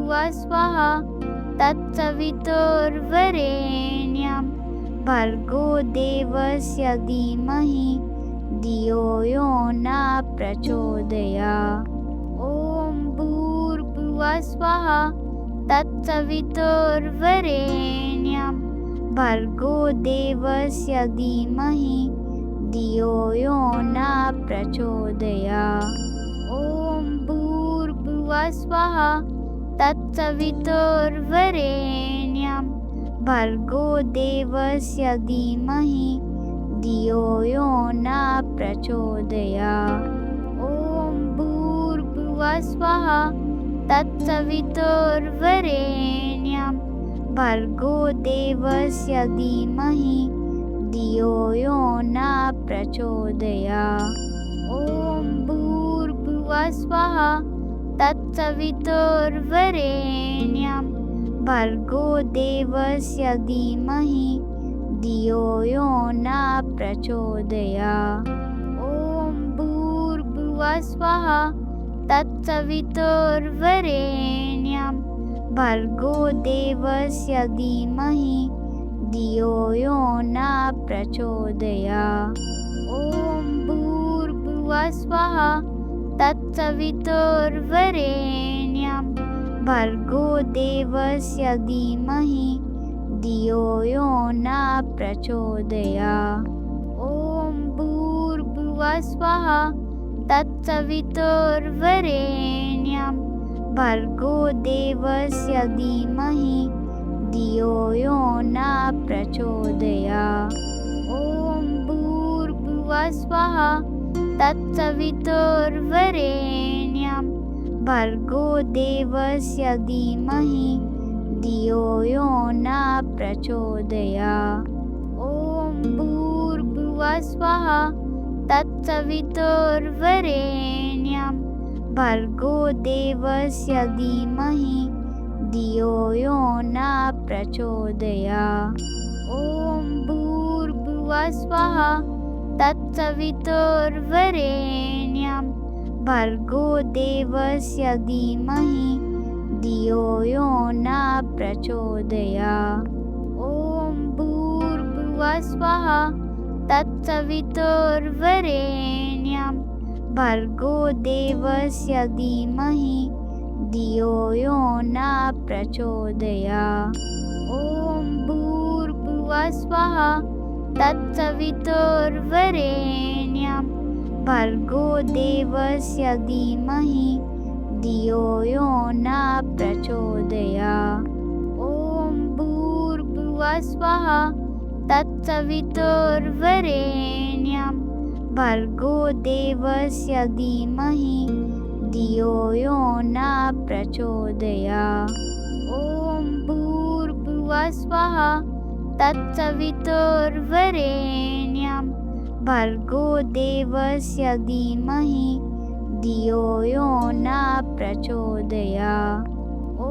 भूर्भुवः स्वः तत्सवितुर्वरेण्यं भर्गो देवस्य धीमहि धियो यो न प्रचोदयात्। ॐ भूर्भुवः स्वः तत्सवितुर्वरेण्यं भर्गो देवस्य धीमहि धियो यो न प्रचोदयात्। ॐ भूर्भुवः स्वः तत्सवितुर्वरेण्यं भर्गो देवस्य धीमहि धियो यो न प्रचोदयात्। ॐ भूर्भुवः स्वः तत्सवितुर्वरेण्यं भर्गो देवस्य धीमहि धियो यो न प्रचोदयात्। ॐ भूर्भुवः स्वः तत्सवितुर्वरेण्यं भर्गो देवस्य धीमहि धियो यो न प्रचोदयात्। ॐ भूर्भुवः स्वः तत्सवितुर्वरेण्यं भर्गो देवस्य धीमहि धियो यो न प्रचोदयात्। ॐ भूर्भुवः स्वः तत्सवितुर्वरेण्यं भर्गो देवस्य धीमहि धियो यो न प्रचोदयात्। ॐ भूर्भुवः स्वः तत्सवितुर्वरेण्यं भर्गो देवस्य धीमहि धियो यो न प्रचोदयात्। ॐ भूर्भुवः स्वः तत्सवितुर्वरेण्यं भर्गो देवस्य धीमहि धियो यो न प्रचोदयात्। ॐ भूर्भुवः स्वः तत्सवितुर्वरेण्यं भर्गो देवस्य धीमहि धियो यो न प्रचोदयात्। ॐ भूर्भुवः स्वः तत्सवितुर्वरेण्यं भर्गो देवस्य धीमहि धियो यो न प्रचोदयात्। ॐ भूर्भुवः स्वः तत्सवितुर्वरेण्यं भर्गो देवस्य धीमहि धियो यो न प्रचोदयात्। ॐ भूर्भुवः स्वः तत्सवितुर्वरेण्यं भर्गो देवस्य धीमहि धियो यो न प्रचोदयात्। ॐ भूर्भुवः स्वः तत्सवितुर्वरेण्यं भर्गो देवस्य धीमहि धियो यो न प्रचोदयात्। ॐ भूर्भुवः स्वः तत्सवितुर्वरेण्यं भर्गो देवस्य धीमहि धियो यो न प्रचोदयात्। ॐ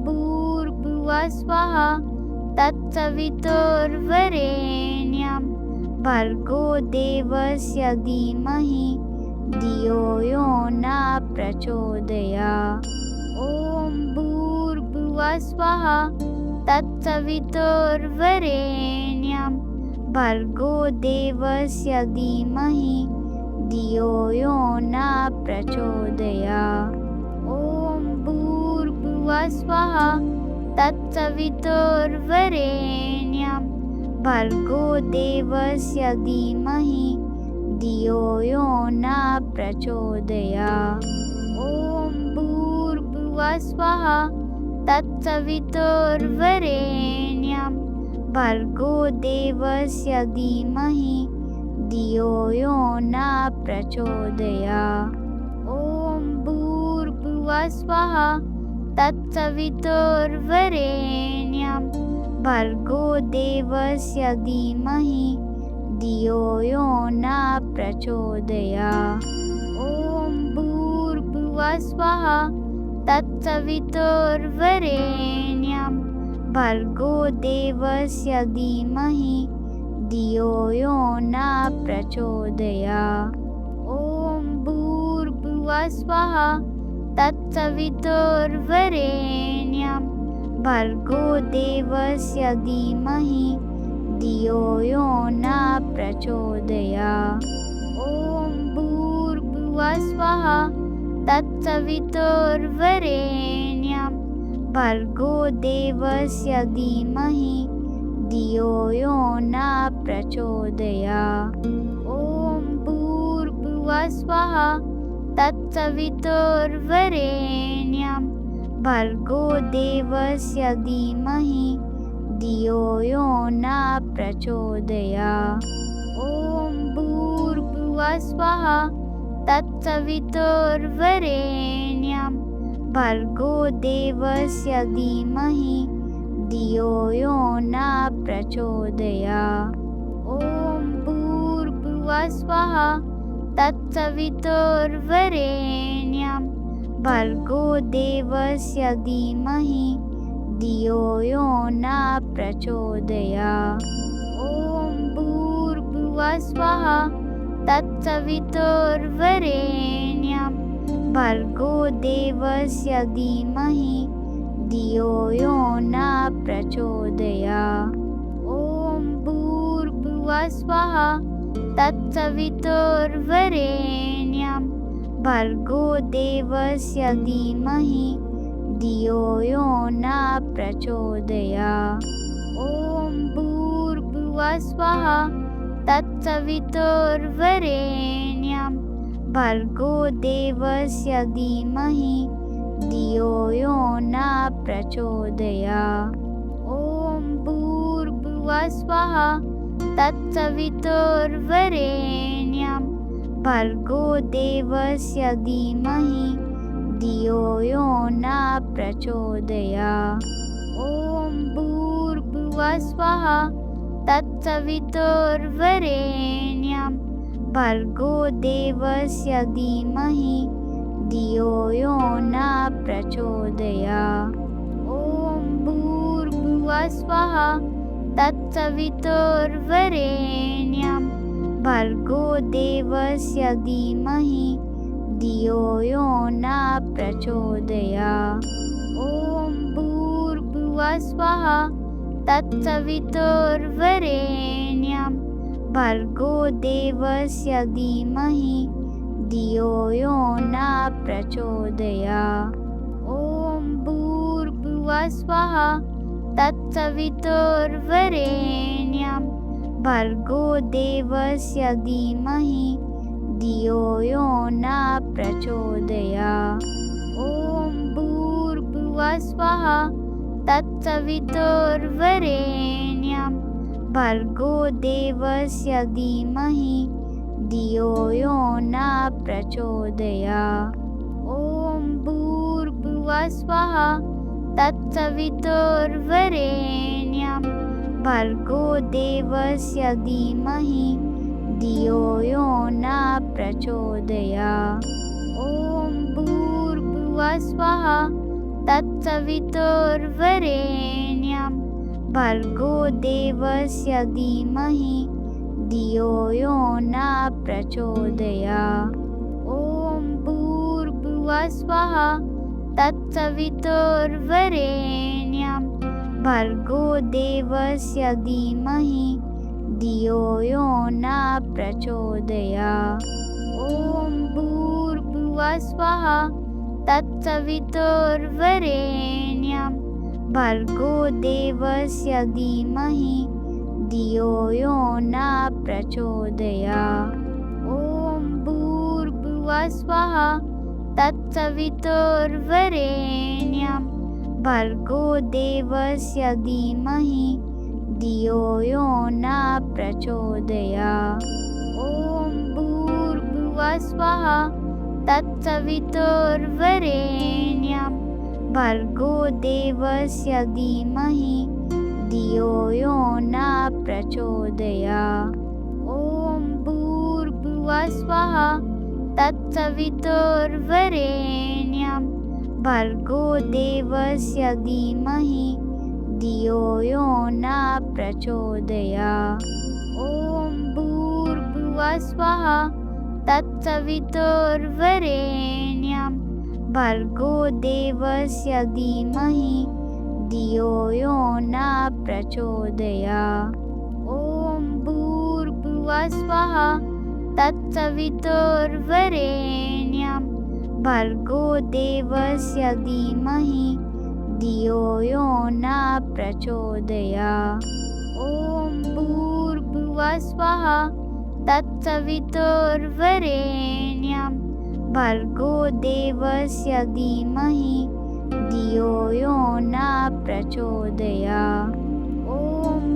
भूर्भुवः स्वः तत्सवितुर्वरेण्यं भर्गो देवस्य धीमहि धियो यो न प्रचोदयात्। ॐ भूर्भुवः स्वः तत्सवितुर्वरेण्यं भर्गो देवस्य धीमहि धियो यो न प्रचोदयात्। ॐ भूर्भुवः स्वः तत्सवितुर्वरेण्यं भर्गो देवस्य धीमहि धियो यो न प्रचोदयात्। ॐ भूर्भुवः स्वः तत्सवितुर्वरेण्यं भर्गो देवस्य धीमहि धियो यो न प्रचोदयात्। ॐ भूर्भुवः स्वः तत्सवितुर्वरेण्यं भर्गो देवस्य धीमहि धियो यो न प्रचोदयात्। ॐ भूर्भुवः स्वः तत्सवितुर्वरेण्यं भर्गो देवस्य धीमहि धियो यो न प्रचोदयात्। ॐ भूर्भुवः स्वः तत्सवितुर्वरेण्यं भर्गो देवस्य धीमहि धियो यो न प्रचोदयात्। ॐ भूर्भुवः स्वः तत्सवितुर्वरेण्यं भर्गो देवस्य धीमहि धियो यो न प्रचोदयात्। ॐ भूर्भुवः स्वः तत्सवितुर्वरेण्यं भर्गो देवस्य धीमहि धियो यो न प्रचोदयात्। ॐ भूर्भुवः स्वः तत्सवितुर्वरेण्यं भर्गो देवस्य धीमहि धियो यो न प्रचोदयात्। ॐ भूर्भुवः स्वः तत्सवितुर्वरेण्यं भर्गो देवस्य धीमहि धियो यो न प्रचोदयात्। ॐ भूर्भुवः स्वः तत्सवितुर्वरेण्यं भर्गो देवस्य धीमहि धियो यो न प्रचोदयात्। ॐ भूर्भुवः स्वः तत्सवितुर्वरेण्यं भर्गो देवस्य धीमहि धियो यो न प्रचोदयात्। ॐ भूर्भुवः स्वः तत्सवितुर्वरेण्यं भर्गो देवस्य धीमहि धियो यो न प्रचोदयात्। ॐ भूर्भुवः स्वः तत्सवितुर्वरेण्यं भर्गो देवस्य धीमहि धियो यो न प्रचोदयात्। ॐ भूर्भुवः स्वः तत्सवितुर्वरेण्यं भर्गो देवस्य धीमहि धियो यो न प्रचोदयात्। ॐ भूर्भुवः स्वः तत्सवितुर्वरेण्यं भर्गो देवस्य धीमहि धियो यो न प्रचोदयात्। ॐ भूर्भुवः स्वः तत्सवितुर्वरेण्यं भर्गो देवस्य धीमहि धियो यो न प्रचोदयात्। ॐ भूर्भुवः स्वः तत्सवितुर्वरेण्यं भर्गो देवस्य धीमहि धियो यो न प्रचोदयात्। ॐ भूर्भुवः स्वः तत्सवितुर्वरेण्यं भर्गो देवस्य धीमहि धियो यो न प्रचोदयात्। ॐ भूर्भुवः स्वः तत्सवितुर्वरेण्यं भर्गो देवस्य धीमहि धियो यो न प्रचोदयात्। ॐ भूर्भुवः स्वः तत्सवितुर्वरेण्यं भर्गो देवस्य धीमहि धियो यो न प्रचोदयात्। ॐ भूर्भुवः स्वः तत्सवितुर्वरेण्यं भर्गो देवस्य धीमहि धियो यो न प्रचोदयात्। ॐ भूर्भुवः स्वः तत्सवितुर्वरेण्यं भर्गो देवस्य धीमहि धियो यो न प्रचोदयात्। ॐ भूर्भुवः स्वः तत्सवितुर्वरेण्यं भर्गो देवस्य धीमहि धियो यो न प्रचोदयात्। ॐ भूर्भुवः स्वः तत्सवितुर्वरेण्यं भर्गो देवस्य धीमहि धियो यो न प्रचोदयात्। ॐ भूर्भुवः स्वः तत्सवितुर्वरेण्यं भर्गो देवस्य धीमहि धियो यो न प्रचोदयात्। ॐ भूर्भुवः स्वः तत्सवितुर्वरेण्यं भर्गो देवस्य धीमहि धियो यो न प्रचोदयात्। ॐ भूर्भुवः स्वः तत्सवितुर्वरेण्यं भर्गो देवस्य धीमहि धियो यो न प्रचोदयात्। ॐ भूर्भुवः स्वः तत्सवितुर्वरेण्यं भर्गो देवस्य धीमहि धियो यो न प्रचोदयात्। ॐ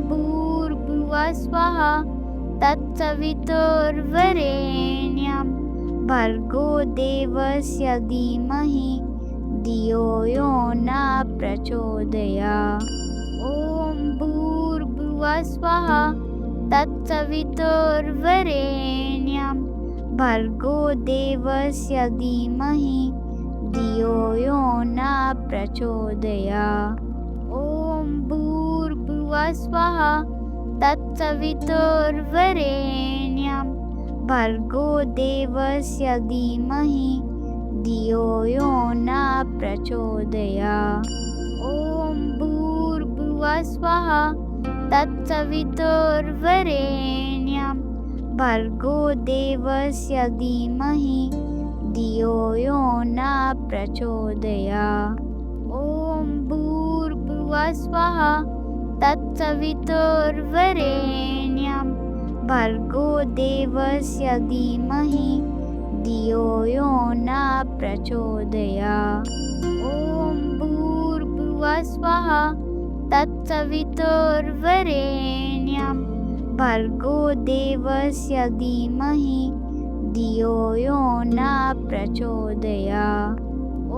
भूर्भुवः स्वः तत्सवितुर्वरेण्यं भर्गो देवस्य धीमहि धियो यो न प्रचोदयात्। ॐ भूर्भुवः स्वः तत्सवितुर्वरेण्यं भर्गो देवस्य धीमहि धियो यो न प्रचोदयात्। ॐ भूर्भुवः स्वः तत्सवितुर्वरेण्यं भर्गो देवस्य धीमहि धियो यो न प्रचोदयात्। ॐ भूर्भुवः स्वः तत्सवितुर्वरेण्यं भर्गो देवस्य धीमहि धियो यो न प्रचोदयात्। ॐ भूर्भुवः स्वः तत्सवितुर्वरेण्यं भर्गो देवस्य धीमहि धियो यो न प्रचोदयात्। ॐ भूर्भुवः स्वः तत्सवितुर्वरेण्यं भर्गो देवस्य धीमहि धियो यो न प्रचोदयात्। ॐ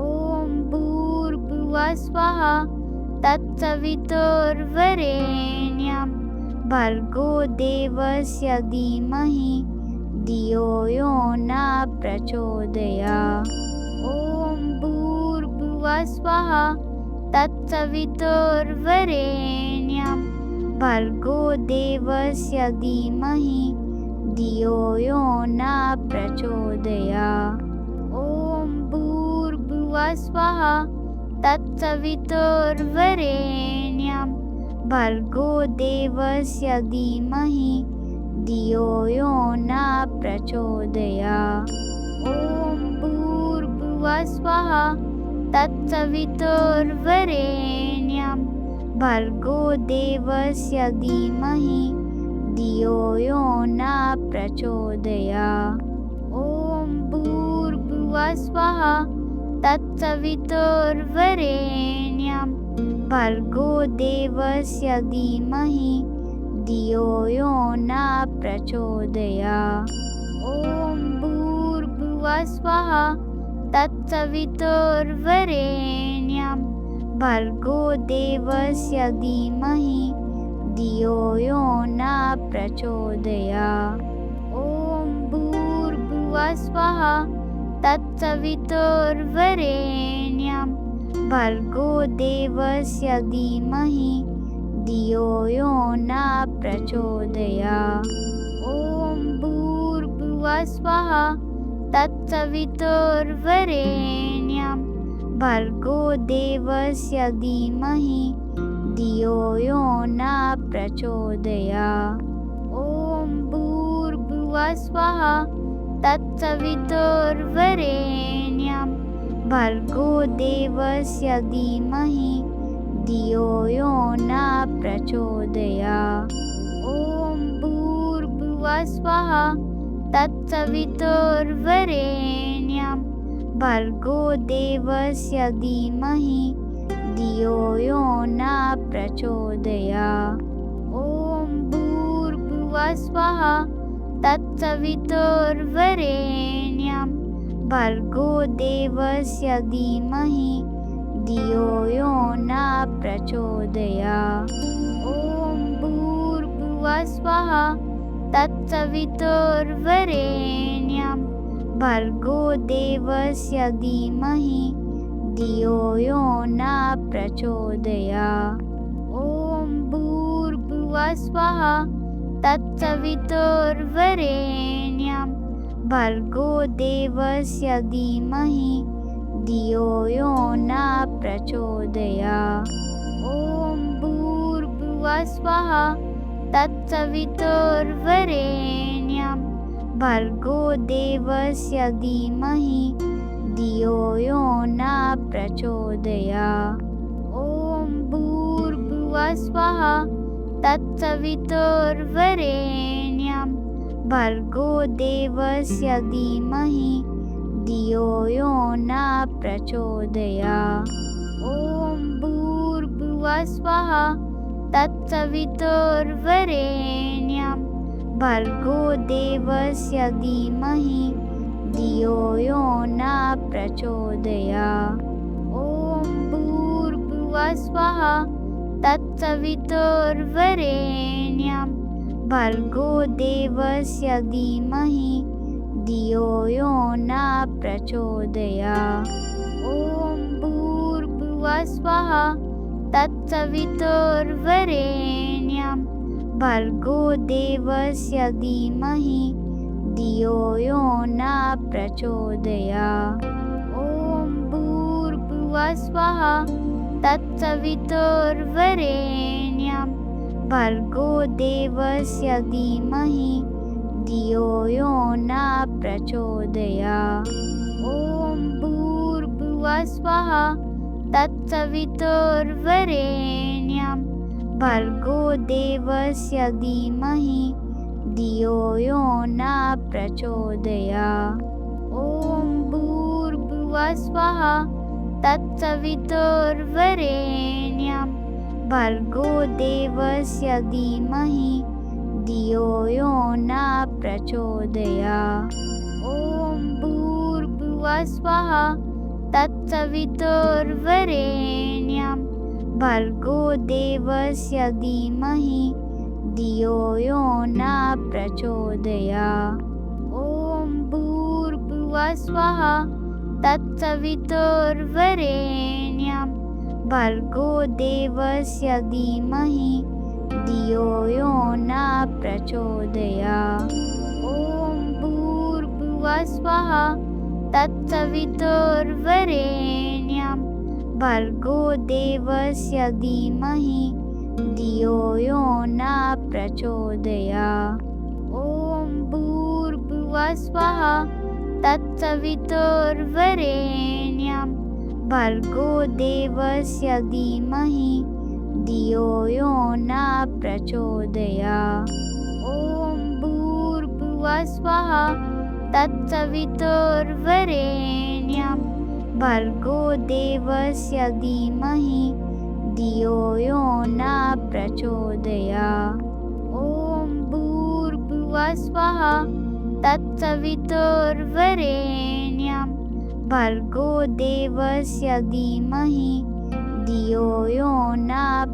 भूर्भुवः स्वः तत्सवितुर्वरेण्यं भर्गो देवस्य धीमहि धियो यो न प्रचोदयात्। ॐ भूर्भुवः स्वः तत्सवितुर्वरेण्यं भर्गो देवस्य धीमहि धियो यो न प्रचोदयात्। ॐ भूर्भुवः स्वः तत्सवितुर्वरेण्यं भर्गो देवस्य धीमहि धियो यो न प्रचोदयात्। ॐ भूर्भुवः स्वः तत्सवितुर्वरेण्यं भर्गो देवस्य धीमहि धियो यो न प्रचोदयात्। ॐ भूर्भुवः स्वः तत्सवितुर्वरेण्यं भर्गो देवस्य धीमहि धियो यो न प्रचोदयात्। ॐ भूर्भुवः स्वः तत्सवितुर्वरेण्यं भर्गो देवस्य धीमहि धियो यो न प्रचोदयात्। ॐ भूर्भुवः स्वः तत्सवितुर्वरेण्यं भर्गो देवस्य धीमहि धियो यो न प्रचोदयात्। ॐ भूर्भुवः स्वः तत्सवितुर्वरेण्यं भर्गो देवस्य धीमहि धियो यो न प्रचोदयात्। ॐ भूर्भुवः स्वः तत्सवितुर्वरेण्यं भर्गो देवस्य धीमहि धियो यो न प्रचोदयात्। ॐ भूर्भुवः स्वः तत्सवितुर्वरेण्यं भर्गो देवस्य धीमहि धियो यो न प्रचोदयात्। ॐ भूर्भुवः स्वः तत्सवितुर्वरेण्यं भर्गो देवस्य धीमहि धियो यो न प्रचोदयात्। ॐ भूर्भुवः स्वः तत्सवितुर्वरेण्यं भर्गो देवस्य धीमहि धियो यो न प्रचोदयात्। ॐ भूर्भुवः स्वः तत्सवितुर्वरेण्यं भर्गो देवस्य धीमहि धियो यो न प्रचोदयात्। ॐ भूर्भुवः स्वः तत्सवितुर्वरेण्यं भर्गो देवस्य धीमहि धियो यो न प्रचोदयात्। ॐ भूर्भुवः स्वः तत्सवितुर्वरेण्यं भर्गो देवस्य धीमहि धियो यो न प्रचोदयात्। ॐ भूर्भुवः स्वः तत्सवितुर्वरेण्यं भर्गो देवस्य धीमहि धियो यो न प्रचोदयात्। ॐ भूर्भुवः स्वः तत्सवितुर्वरेण्यं भर्गो देवस्य धीमहि धियो यो न प्रचोदयात्। ॐ भूर्भुवः स्वः तत्सवितुर्वरेण्यं भर्गो देवस्य धीमहि धियो यो न प्रचोदयात्। ॐ भूर्भुवः स्वः तत्सवितुर्वरेण्यं भर्गो देवस्य धीमहि धियो यो न प्रचोदयात्। ॐ भूर्भुवः स्वः तत्सवितुर्वरेण्यं भर्गो देवस्य धीमहि धियो यो न प्रचोदयात्। ॐ भूर्भुवः स्वः तत्सवितुर्वरेण्यं भर्गो देवस्य धीमहि धियो यो न प्रचोदयात्। ॐ भूर्भुवः स्वः तत्सवितुर्वरेण्यं भर्गो देवस्य धीमहि धियो यो न प्रचोदयात्। ॐ भूर्भुवः स्वः तत्सवितुर्वरेण्यं भर्गो देवस्य धीमहि धियो यो न प्रचोदयात्। ॐ भूर्भुवः स्वः तत्सवितुर्वरेण्यं भर्गो देवस्य धीमहि धियो यो न प्रचोदयात्। ॐ भूर्भुवः स्वः तत्सवितुर्वरेण्यं भर्गो देवस्य धीमहि धियो यो न प्रचोदयात्। ॐ भूर्भुवः स्वः तत्सवितुर्वरेण्यं भर्गो देवस्य धीमहि धियो यो न प्रचोदयात्। ॐ भूर्भुवः स्वः तत्सवितुर्वरेण्यं भर्गो देवस्य धीमहि धियो यो न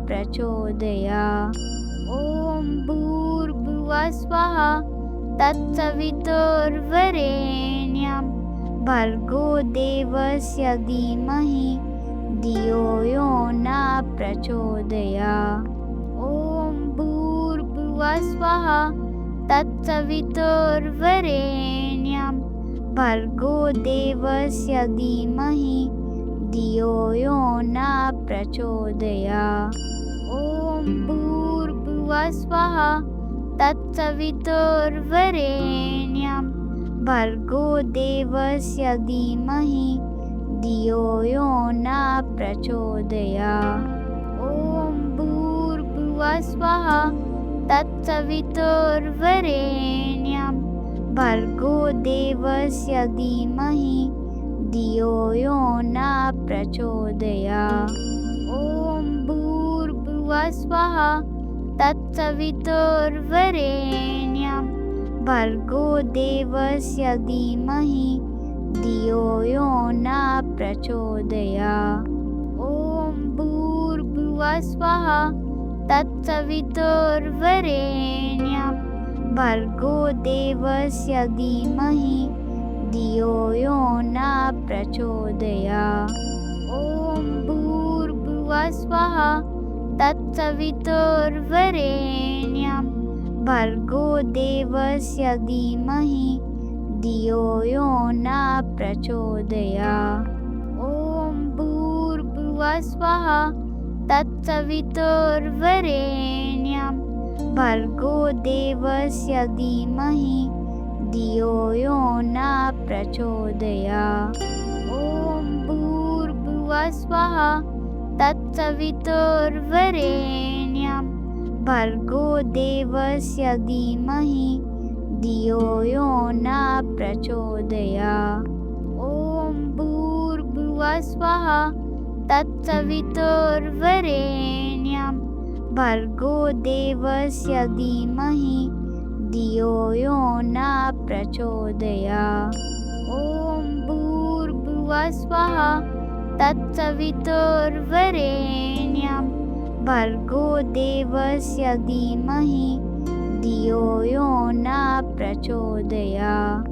प्रचोदयात्। ॐ भूर्भुवः स्वः तत्सवितुर्वरेण्यं भर्गो देवस्य धीमहि धियो यो न प्रचोदयात्। ॐ भूर्भुवः स्वः तत्सवितुर्वरेण्यं भर्गो देवस्य धीमहि धियो यो न प्रचोदयात्। ॐ भूर्भुवः स्वः तत्सवितुर्वरेण्यं भर्गो देवस्य धीमहि धियो यो न प्रचोदयात्। ॐ भूर्भुवः स्वः तत्सवितुर्वरेण्यं भर्गो देवस्य धीमहि धियो यो न प्रचोदयात्। ॐ भूर्भुवः स्वः तत्सवितुर्वरेण्यं भर्गो देवस्य धीमहि धियो यो न प्रचोदयात्। ॐ भूर्भुवः स्वः तत्सवितुर्वरेण्यं भर्गो देवस्य धीमहि धियो यो न प्रचोदयात्। ॐ भूर्भुवः स्वः तत्सवितुर्वरेण्यं भर्गो देवस्य धीमहि धियो यो न प्रचोदयात्। ॐ भूर्भुवः स्वः तत्सवितुर्वरेण्यं भर्गो देवस्य धीमहि धियो यो न प्रचोदयात्। ॐ भूर्भुवः स्वः तत्सवितुर्वरेण्यं भर्गो देवस्य धीमहि धियो यो न प्रचोदयात्। ॐ भूर्भुवः स्वः तत्सवितुर्वरेण्यं भर्गो देवस्य धीमहि धियो यो न प्रचोदयात्। ॐ भूर्भुवः स्वः तत्सवितुर्वरेण्यं भर्गो देवस्य धीमहि धियो यो न प्रचोदयात्।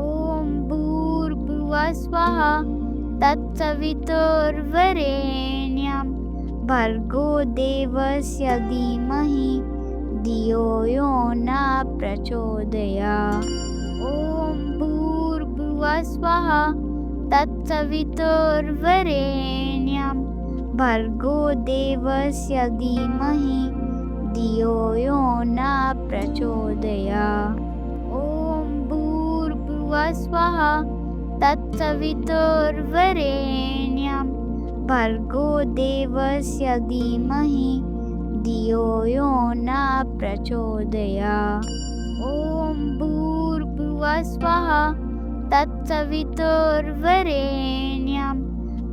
ॐ भूर्भुवः स्वः तत्सवितुर्वरेण्यं भर्गो देवस्य धीमहि धियो यो न प्रचोदयात्। ॐ भूर्भुवः स्वः तत्सवितुर्वरेण्यं भर्गो देवस्य धीमहि धियो यो न प्रचोदयात्। ॐ भूर्भुवः स्वः तत्सवितुर्वरेण्यं भर्गो देवस्य धीमहि धियो यो न प्रचोदयात्। ॐ भूर्भुवः स्वः तत्सवितुर्वरेण्यं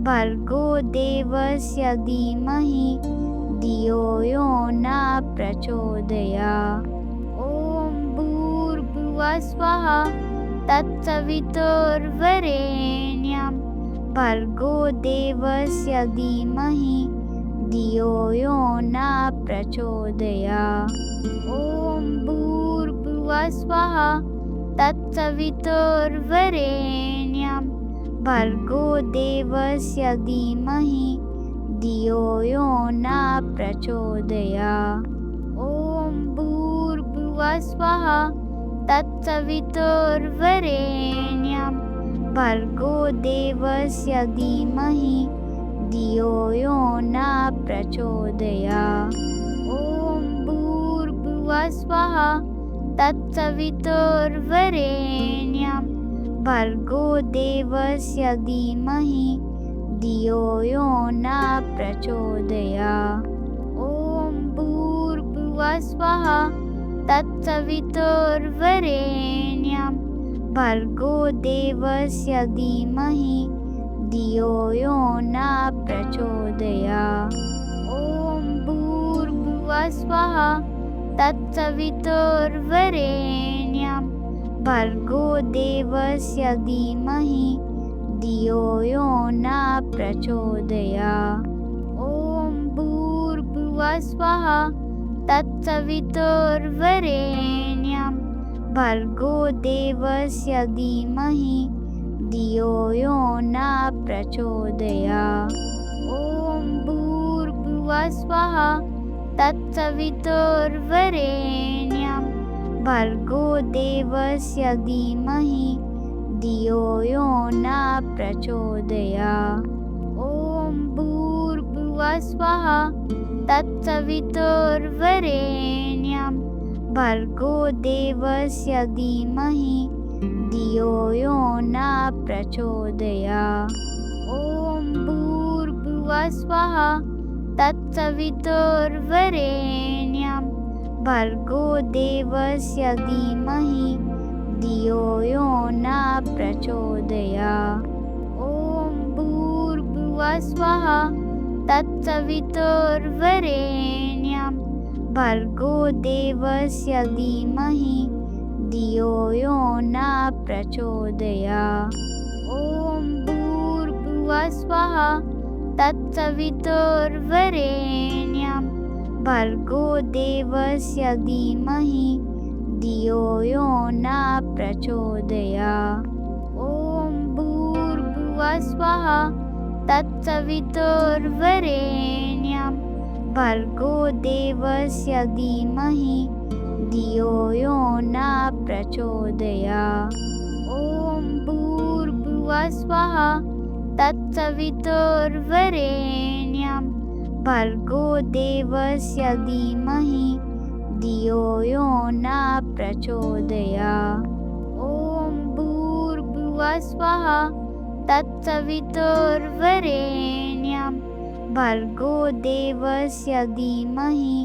भर्गो देवस्य धीमहि धियो यो न प्रचोदयात्। ॐ भूर्भुवः स्वः तत्सवितुर्वरेण्यं भर्गो देवस्य धीमहि धियो यो न प्रचोदयात्। ॐ भूर्भुवः स्वः तत्सवितुर्वरेण्यं भर्गो देवस्य धीमहि धियो यो न प्रचोदयात्। ॐ भूर्भुवः स्वः तत्सवितुर्वरेण्यं भर्गो देवस्य धीमहि धियो यो न प्रचोदयात्। ॐ भूर्भुवः स्वः तत्सवितुर्वरेण्यं भर्गो देवस्य धीमहि धियो यो न प्रचोदयात्। ॐ भूर्भुवः स्वः तत्सवितुर्वरेण्यं भर्गो देवस्य धीमहि धियो यो न प्रचोदयात्। ॐ भूर्भुवः स्वः तत्सवितुर्वरेण्यं भर्गो देवस्य धीमहि धियो यो न प्रचोदयात्। ॐ भूर्भुवः स्वः तत्सवितुर्वरेण्यं भर्गो देवस्य धीमहि धियो यो न प्रचोदयात्। ॐ भूर्भुवः स्वः तत्सवितुर्वरेण्यं भर्गो देवस्य धीमहि धियो यो न प्रचोदयात्। ॐ भूर्भुवः स्वः तत्सवितुर्वरेण्यं भर्गो देवस्य धीमहि धियो यो न प्रचोदयात्। ॐ भूर्भुवः स्वः तत्सवितुर्वरेण्यं भर्गो देवस्य धीमहि धियो यो न प्रचोदयात्। ॐ भूर्भुवः स्वः तत्सवितुर्वरेण्यं भर्गो देवस्य धीमहि धियो यो न प्रचोदयात्। ॐ भूर्भुवः स्वः तत्सवितुर्वरेण्यं भर्गो देवस्य धीमहि धियो यो न प्रचोदयात्। ॐ भूर्भुवः स्वः तत्सवितुर्वरेण्यं भर्गो देवस्य धीमहि धियो यो न प्रचोदयात्। ॐ भूर्भुवः स्वः तत्सवितुर्वरेण्यं भर्गो देवस्य धीमहि धियो यो न प्रचोदयात्। ॐ भूर्भुवः स्वः तत्सवितुर्वरेण्यं भर्गो देवस्य धीमहि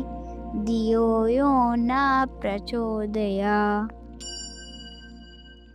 धियो यो न प्रचोदयात्।